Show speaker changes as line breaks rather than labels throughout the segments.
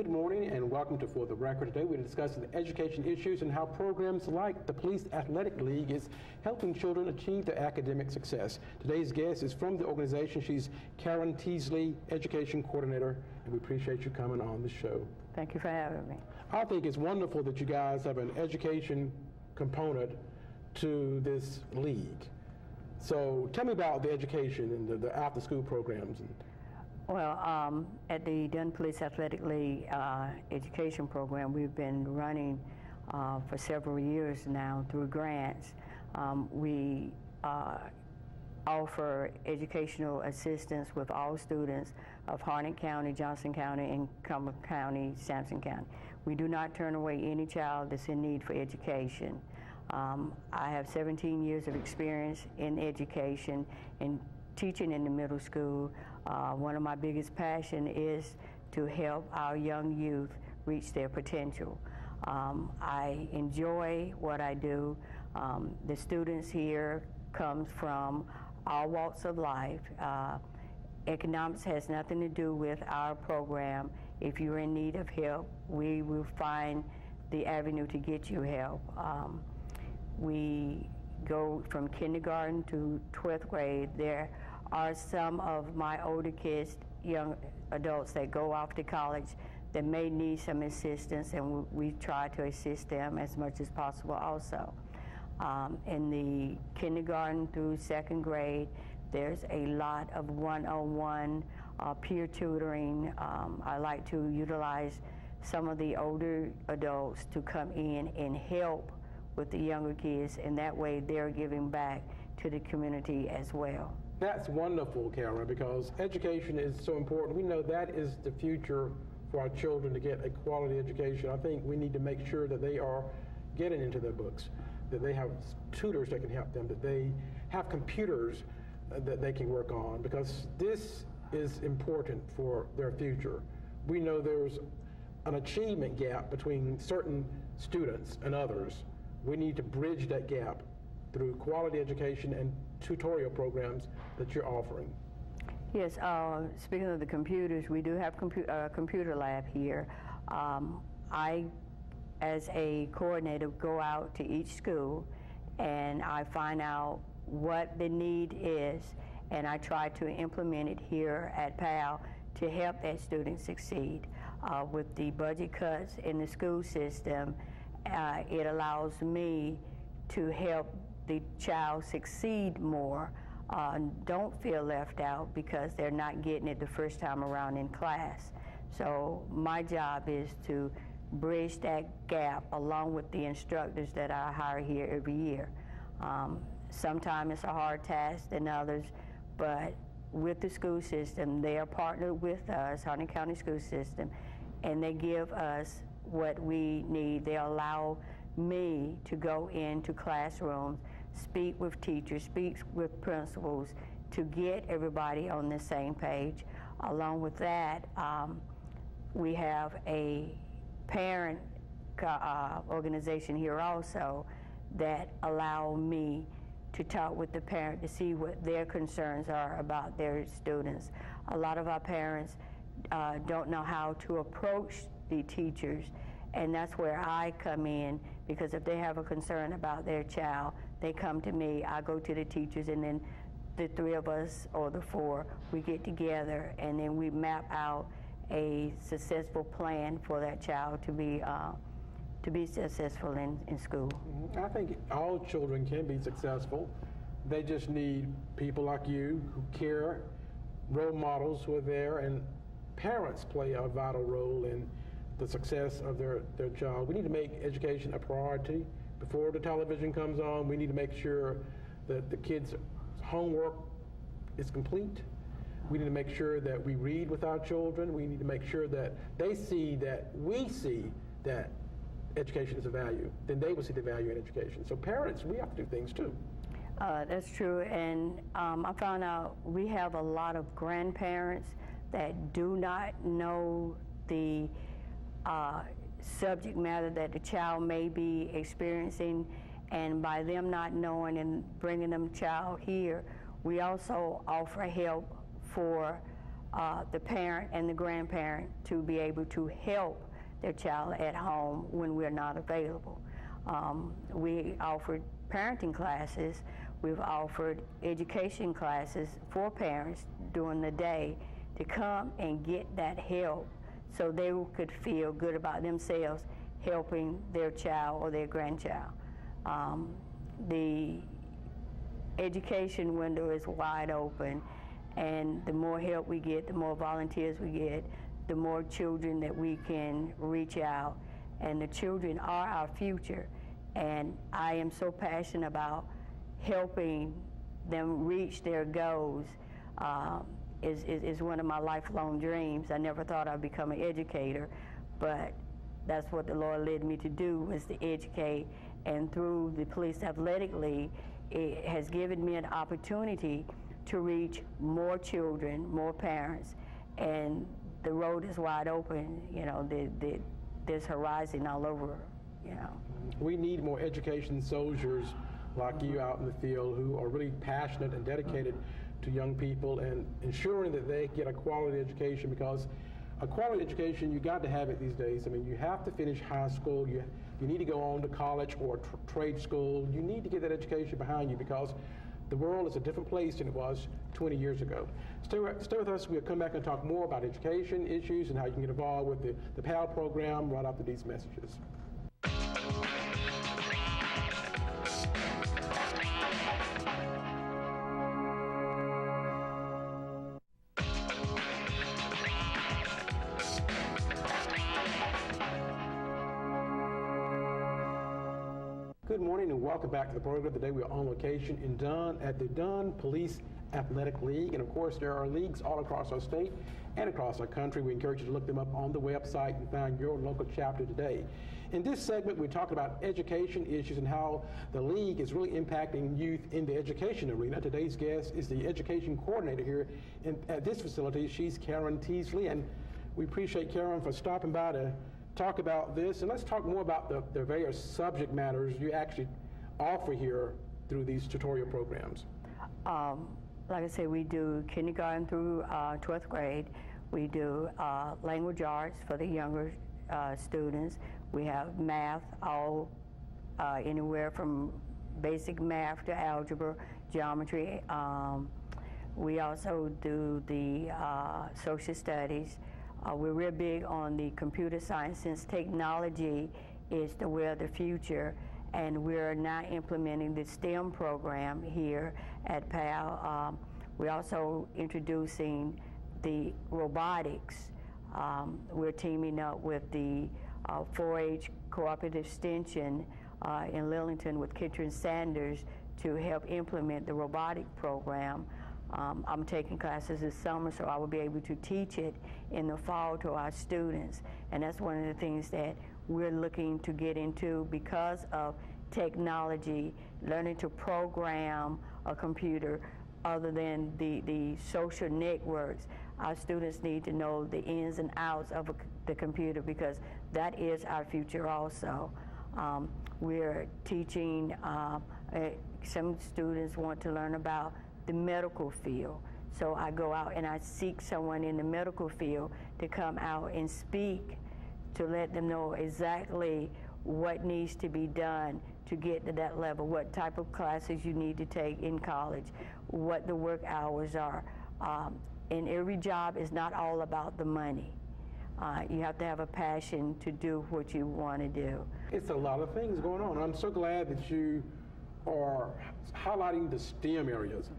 good morning and welcome to For the Record. Today we're discussing education issues and how programs like the Police Athletic League is helping children achieve their academic success. Today's guest is from the organization. She's Kareen Teasley, Education Coordinator, and we appreciate you coming on the show.
Thank you for having me.
I think it's wonderful that you guys have an education component to this league. So tell me about the education and the after-school programs.
Well, at the Dunn Police Athletic League education program, we've been running for several years now through grants. We offer educational assistance with all students of Harnett County, Johnson County, and Cumberland County, Sampson County. We do not turn away any child that's in need for education. I have 17 years of experience in education and teaching in the middle school. One of my biggest passion is to help our young youth reach their potential. I enjoy what I do. The students here come from all walks of life. Economics has nothing to do with our program. If you're in need of help, we will find the avenue to get you help. We go from kindergarten to 12th grade. There are some of my older kids, young adults that go off to college that may need some assistance, and we try to assist them as much as possible also. In the kindergarten through 2nd grade, there's a lot of one-on-one peer tutoring. I like to utilize some of the older adults to come in and help with the younger kids, and that way they're giving back to the community as well.
That's wonderful, Kareen, because education is so important. We know that is the future for our children, to get a quality education. I think we need to make sure that they are getting into their books, that they have tutors that can help them, that they have computers that they can work on, because this is important for their future. We know there's an achievement gap between certain students and others. We need to bridge that gap through quality education and tutorial programs that you're offering.
Yes, speaking of the computers, we do have a computer lab here. I, as a coordinator, go out to each school and I find out what the need is, and I try to implement it here at PAL to help that student succeed. With the budget cuts in the school system, it allows me to help the child succeed more, don't feel left out because they're not getting it the first time around in class. So my job is to bridge that gap along with the instructors that I hire here every year. Sometimes it's a hard task than others, but with the school system, they are partnered with us, Harnett County School System, and they give us what we need. They allow me to go into classrooms, speak with teachers, speak with principals to get everybody on the same page. Along with that, we have a parent organization here also that allow me to talk with the parent to see what their concerns are about their students. A lot of our parents don't know how to approach the teachers, and that's where I come in, because if they have a concern about their child, they come to me, I go to the teachers, and then the 3 of us, or the 4, we get together and then we map out a successful plan for that child to be successful in school.
I think all children can be successful. They just need people like you who care, role models who are there, and parents play a vital role in the success of their child. We need to make education a priority. Before the television comes on, we need to make sure that the kids' homework is complete. We need to make sure that we read with our children. We need to make sure that they see that we see that education is a value. Then they will see the value in education. So parents, we have to do things too.
That's true, and I found out we have a lot of grandparents that do not know the subject matter that the child may be experiencing, and by them not knowing and bringing them child here, we also offer help for the parent and the grandparent to be able to help their child at home when we're not available. We offered parenting classes. We've offered education classes for parents during the day to come and get that help so they could feel good about themselves helping their child or their grandchild. The education window is wide open, and the more help we get, the more volunteers we get, the more children that we can reach out, and the children are our future. And I am so passionate about helping them reach their goals. Is one of my lifelong dreams. I never thought I'd become an educator, but that's what the Lord led me to do, was to educate. And through the Police Athletic League, it has given me an opportunity to reach more children, more parents, and the road is wide open. You know, there's horizon all over, you know.
We need more education soldiers like you out in the field who are really passionate and dedicated to young people and ensuring that they get a quality education, because a quality education, you got to have it these days. I mean, you have to finish high school, you need to go on to college or trade school. You need to get that education behind you, because the world is a different place than it was 20 years ago. Stay with us. We'll come back and talk more about education issues and how you can get involved with the PAL program right after these messages. Good morning and welcome back to the program. Today we are on location in Dunn at the Dunn Police Athletic League. And of course, there are leagues all across our state and across our country. We encourage you to look them up on the website and find your local chapter today. In this segment, we're talking about education issues and how the league is really impacting youth in the education arena. Today's guest is the education coordinator here at this facility. She's Kareen Teasley, and we appreciate Kareen for stopping by to talk about this. And let's talk more about the various subject matters you actually offer here through these tutorial programs.
Like I said, we do kindergarten through 12th grade. We do language arts for the younger students. We have math, all anywhere from basic math to algebra, geometry. We also do the social studies. We're real big on the computer science, since technology is the way of the future, and we're now implementing the STEM program here at PAL. We're also introducing the robotics. We're teaming up with the 4-H Cooperative Extension in Lillington with Kitchen Sanders to help implement the robotic program. I'm taking classes this summer, so I will be able to teach it in the fall to our students. And that's one of the things that we're looking to get into because of technology, learning to program a computer other than the social networks. Our students need to know the ins and outs of the computer, because that is our future also. We're teaching, some students want to learn about the medical field. So I go out and I seek someone in the medical field to come out and speak, to let them know exactly what needs to be done to get to that level, what type of classes you need to take in college, what the work hours are. And every job is not all about the money. You have to have a passion to do what you want to do.
It's a lot of things going on. I'm so glad that you are highlighting the STEM areas: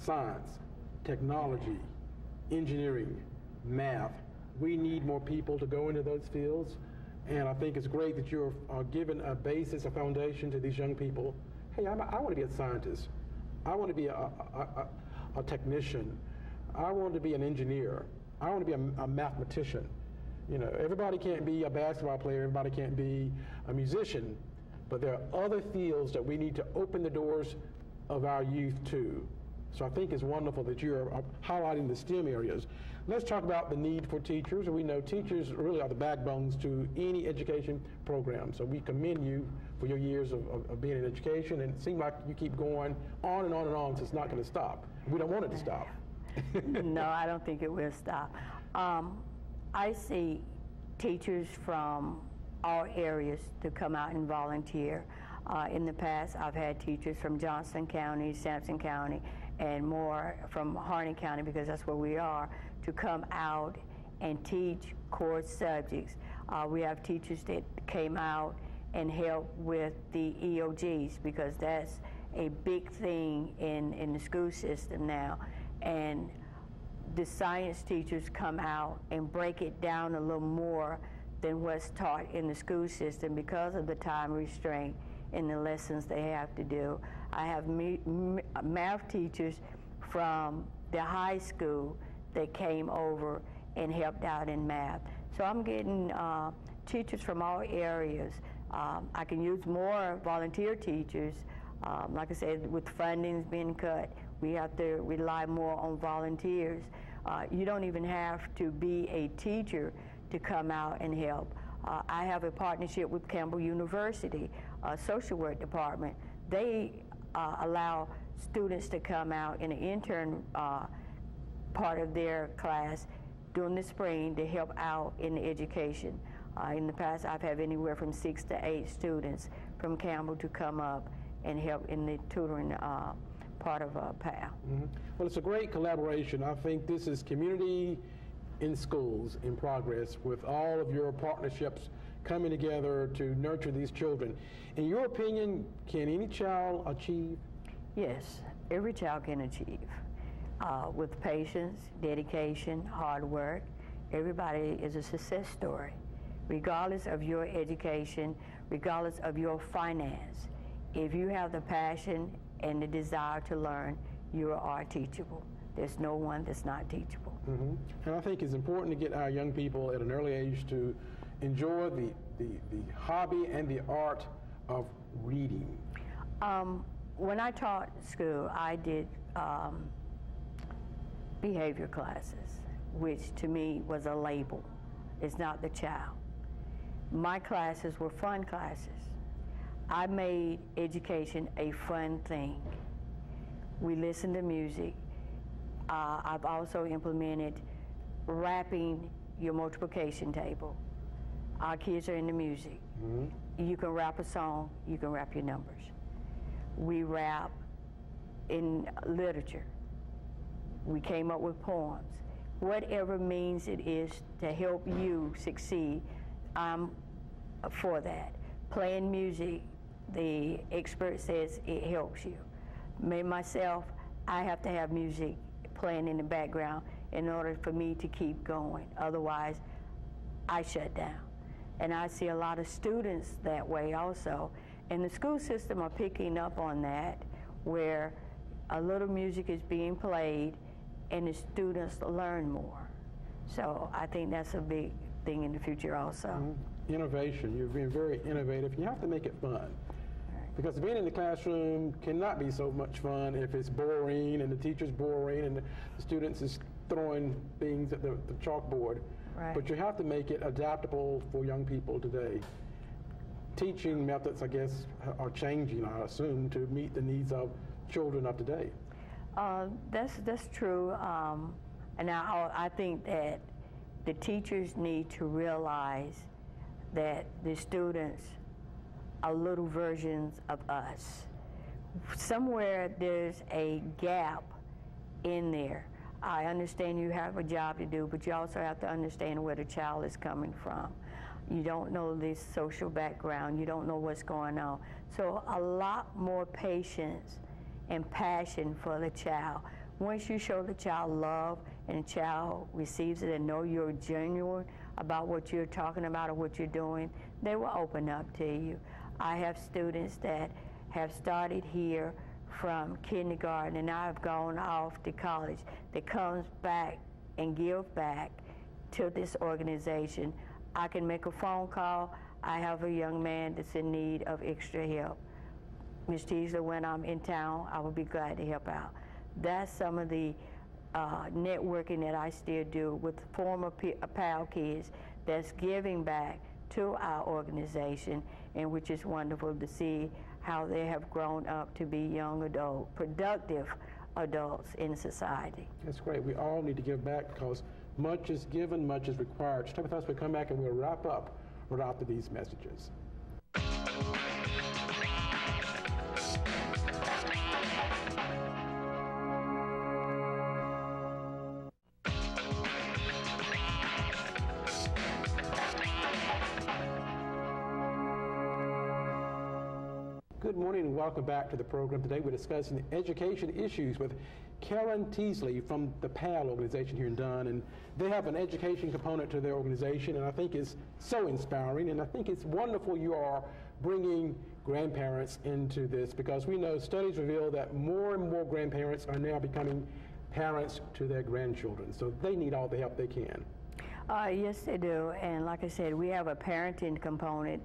science, technology, engineering, math. We need more people to go into those fields, and I think it's great that you're giving a basis, a foundation to these young people. Hey, I want to be a scientist. I want to be a technician. I want to be an engineer. I want to be a mathematician. You know, everybody can't be a basketball player. Everybody can't be a musician. But there are other fields that we need to open the doors of our youth to. So I think it's wonderful that you're highlighting the STEM areas. Let's talk about the need for teachers. We know teachers really are the backbones to any education program. So we commend you for your years of being in education, and it seems like you keep going on and on and on, so it's not going to stop. We don't want it to stop.
No, I don't think it will stop. I see teachers from all areas to come out and volunteer. In the past, I've had teachers from Johnston County, Sampson County, and more from Harney County, because that's where we are, to come out and teach core subjects. We have teachers that came out and helped with the EOGs, because that's a big thing in the school system now. And the science teachers come out and break it down a little more than what's taught in the school system because of the time restraint in the lessons they have to do. I have math teachers from the high school that came over and helped out in math. So I'm getting teachers from all areas. I can use more volunteer teachers. Like I said, with fundings being cut, we have to rely more on volunteers. You don't even have to be a teacher to come out and help. I have a partnership with Campbell University, social work department. They allow students to come out in an intern part of their class during the spring to help out in the education. In the past, I've had anywhere from 6 to 8 students from Campbell to come up and help in the tutoring part of PAL.
Mm-hmm. Well, it's a great collaboration. I think this is community in schools in progress, with all of your partnerships coming together to nurture these children. In your opinion, can any child achieve?
Yes, every child can achieve. With patience, dedication, hard work, everybody is a success story. Regardless of your education, regardless of your finance, if you have the passion and the desire to learn, you are teachable. There's no one that's not teachable.
Mm-hmm. And I think it's important to get our young people at an early age to enjoy the hobby and the art of reading.
When I taught school, I did behavior classes, which to me was a label. It's not the child. My classes were fun classes. I made education a fun thing. We listened to music. I've also implemented rapping your multiplication table. Our kids are into music. Mm-hmm. You can rap a song, you can rap your numbers. We rap in literature. We came up with poems. Whatever means it is to help you succeed, I'm for that. Playing music, the expert says it helps you. Me, myself, I have to have music playing in the background in order for me to keep going. Otherwise, I shut down. And I see a lot of students that way also. And the school system are picking up on that, where a little music is being played and the students learn more. So I think that's a big thing in the future also.
Mm-hmm. Innovation, you're being very innovative. You have to make it fun. Because being in the classroom cannot be so much fun if it's boring and the teacher's boring and the students is throwing things at the chalkboard.
Right.
But you have to make it adaptable for young people today. Teaching methods, I guess, are changing, I assume, to meet the needs of children of today.
That's true. And I think that the teachers need to realize that the students are little versions of us. Somewhere there's a gap in there. I understand you have a job to do, but you also have to understand where the child is coming from. You don't know this social background. You don't know what's going on. So a lot more patience and passion for the child. Once you show the child love and the child receives it and know you're genuine about what you're talking about or what you're doing, they will open up to you. I have students that have started here from kindergarten and now have gone off to college that comes back and give back to this organization. I can make a phone call. I have a young man that's in need of extra help. Ms. Teasley, when I'm in town, I will be glad to help out. That's some of the networking that I still do with former PAL kids that's giving back to our organization, and which is wonderful to see how they have grown up to be young adult, productive adults in society.
That's great. We all need to give back because much is given, much is required. Stay with us. We'll come back and we'll wrap up right after these messages. Good morning and welcome back to the program. Today we're discussing education issues with Kareen Teasley from the PAL organization here in Dunn, and they have an education component to their organization, and I think it's so inspiring, and I think it's wonderful you are bringing grandparents into this, because we know studies reveal that more and more grandparents are now becoming parents to their grandchildren, so they need all the help they can.
Yes, they do, and like I said, we have a parenting component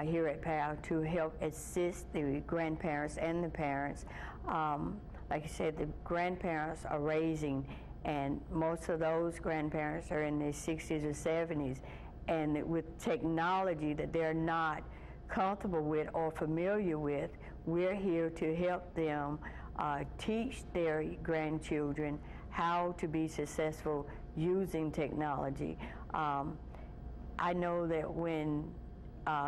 here at PAL to help assist the grandparents and the parents. Like I said, the grandparents are raising, and most of those grandparents are in their 60s or 70s, and with technology that they're not comfortable with or familiar with, we're here to help them teach their grandchildren how to be successful using technology. I know that when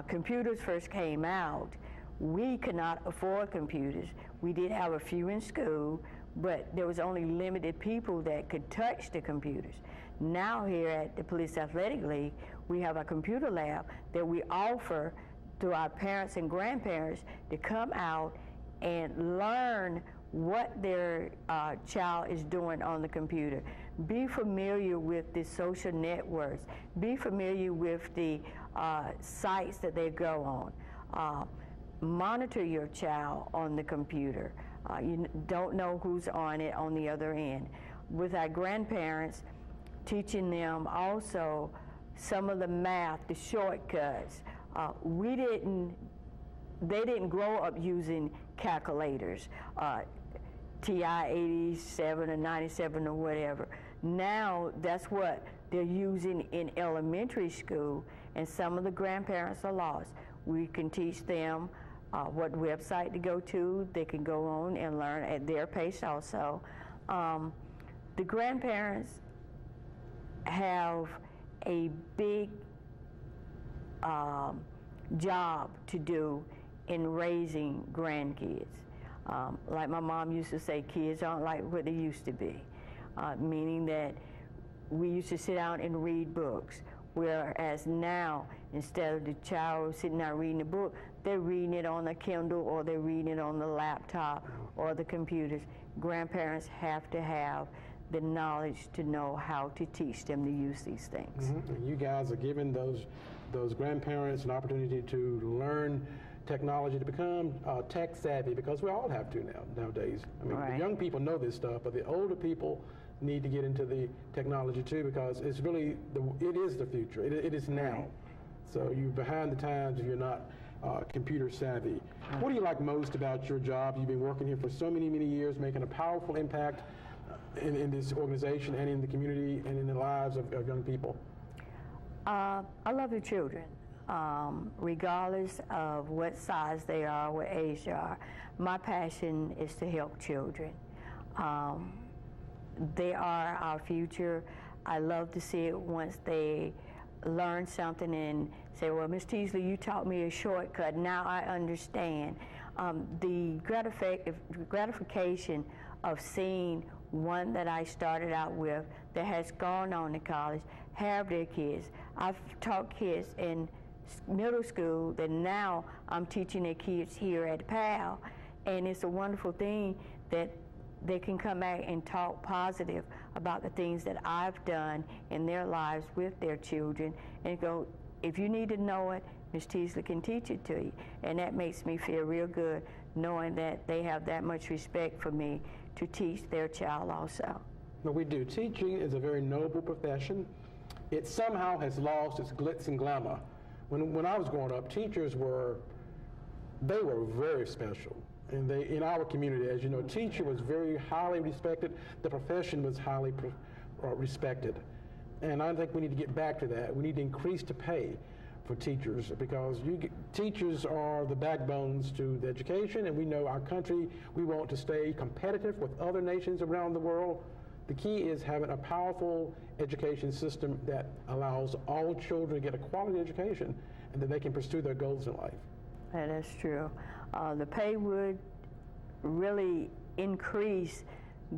computers first came out, we could not afford computers. We did have a few in school, but there was only limited people that could touch the computers. Now here at the Police Athletic League, we have a computer lab that we offer to our parents and grandparents to come out and learn what their child is doing on the computer. Be familiar with the social networks. Be familiar with the sites that they go on. Monitor your child on the computer. You don't know who's on it on the other end. With our grandparents, teaching them also some of the math, the shortcuts. They didn't grow up using calculators, TI 87 or 97 or whatever. Now that's what they're using in elementary school, and some of the grandparents are lost. We can teach them what website to go to. They can go on and learn at their pace also. The grandparents have a big job to do in raising grandkids. Like my mom used to say, kids aren't like what they used to be, meaning that we used to sit down and read books, whereas now, instead of the child sitting down reading the book, they're reading it on a Kindle or they're reading it on the laptop or the computers. Grandparents have to have the knowledge to know how to teach them to use these things. Mm-hmm.
And you guys are giving those grandparents an opportunity to learn technology, to become tech savvy, because we all have to nowadays. I mean,
right.
The young people know this stuff, but the older people need to get into the technology too, because it's really, it is the future. It is now. Right. So you're behind the times if you're not computer savvy. What do you like most about your job? You've been working here for so many years, making a powerful impact in this organization and in the community and in the lives of young people.
I love the children. Regardless of what size they are, what age they are. My passion is to help children. They are our future. I love to see it once they learn something and say, well, Ms. Teasley, you taught me a shortcut. Now I understand. The gratification of seeing one that I started out with that has gone on to college, have their kids. I've taught kids in middle school that now I'm teaching their kids here at PAL, and it's a wonderful thing that they can come back and talk positive about the things that I've done in their lives with their children, and go, if you need to know it, Ms. Teasley can teach it to you. And that makes me feel real good, knowing that they have that much respect for me to teach their child also.
Well, we do. Teaching is a very noble profession. It somehow has lost its glitz and glamour. When I was growing up, teachers were very special. And in our community, as you know, teacher was very highly respected. The profession was highly respected. And I think we need to get back to that. We need to increase the pay. for teachers, because teachers are the backbones to the education, and we know our country, we want to stay competitive with other nations around the world. The key is having a powerful education system that allows all children to get a quality education and that they can pursue their goals in life.
That is true. The pay would really increase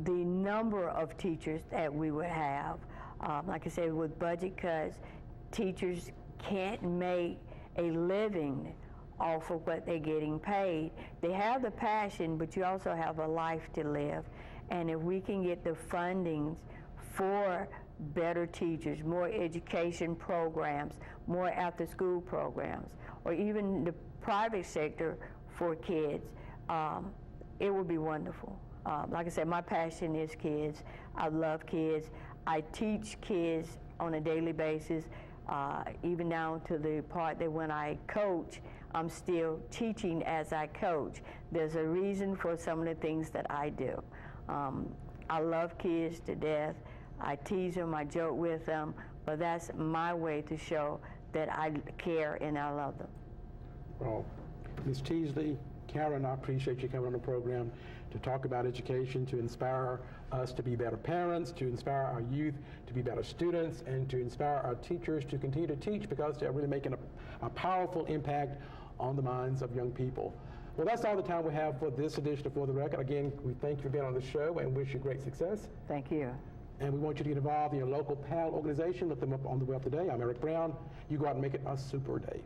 the number of teachers that we would have. Like I said, with budget cuts, teachers can't make a living off of what they're getting paid. They have the passion, but you also have a life to live. And if we can get the fundings for better teachers, more education programs, more after-school programs, or even the private sector for kids, it would be wonderful. Like I said, my passion is kids. I love kids. I teach kids on a daily basis, even down to the part that when I coach, I'm still teaching as I coach. There's a reason for some of the things that I do. I love kids to death. I tease them, I joke with them, but that's my way to show that I care and I love them.
Well, Ms. Teasley, Karen, I appreciate you coming on the program to talk about education, to inspire us to be better parents, to inspire our youth to be better students, and to inspire our teachers to continue to teach, because they're really making a powerful impact on the minds of young people. Well, that's all the time we have for this edition of For the Record. Again, we thank you for being on the show and wish you great success.
Thank you.
And we want you to get involved in your local PAL organization. Look them up on the web today. I'm Eric Brown. You go out and make it a super day.